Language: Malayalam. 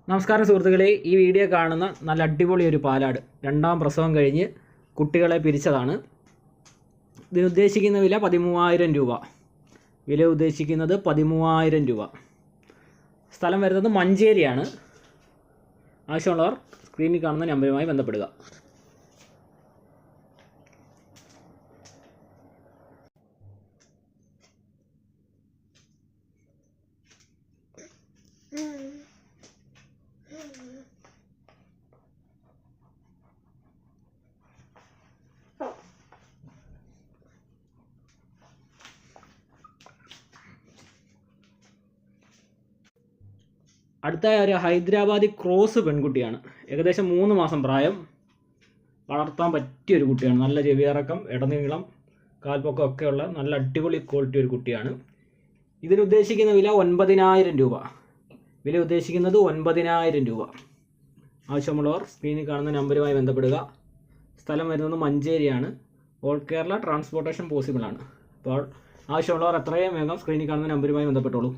നമസ്കാരം സുഹൃത്തുക്കളെ, ഈ വീഡിയോ കാണുന്ന നല്ല അടിപൊളി ഒരു പാലാട് രണ്ടാം പ്രസവം കഴിഞ്ഞ് കുട്ടികളെ പിരിച്ചതാണ്. ഇതിനുദ്ദേശിക്കുന്ന വില 13,000 രൂപ. വില ഉദ്ദേശിക്കുന്നത് 13,000 രൂപ. സ്ഥലം വരുന്നത് മഞ്ചേരിയാണ്. ആവശ്യമുള്ളവർ സ്ക്രീനിൽ കാണുന്ന നമ്പറുമായി ബന്ധപ്പെടുക. അടുത്ത ഒരു ഹൈദരാബാദി ക്രോസ് പെൺകുട്ടിയാണ്. ഏകദേശം 3 മാസം പ്രായം. വളർത്താൻ പറ്റിയൊരു കുട്ടിയാണ്. നല്ല ചെവിയിറക്കം, ഇടനീളം, കാൽപ്പൊക്കം ഒക്കെയുള്ള നല്ല അടിപൊളി ക്വാളിറ്റി ഒരു കുട്ടിയാണ്. ഇതിനുദ്ദേശിക്കുന്ന വില 9,000 രൂപ. വില ഉദ്ദേശിക്കുന്നത് 9,000 രൂപ. ആവശ്യമുള്ളവർ സ്ക്രീനിൽ കാണുന്ന നമ്പറുമായി ബന്ധപ്പെടുക. സ്ഥലം വരുന്നത് മഞ്ചേരിയാണ്. ഓൾ കേരള ട്രാൻസ്പോർട്ടേഷൻ പോസിബിൾ ആണ്. അപ്പോൾ ആവശ്യമുള്ളവർ എത്രയും വേഗം സ്ക്രീനിൽ കാണുന്ന നമ്പറുമായി ബന്ധപ്പെട്ടോളൂ.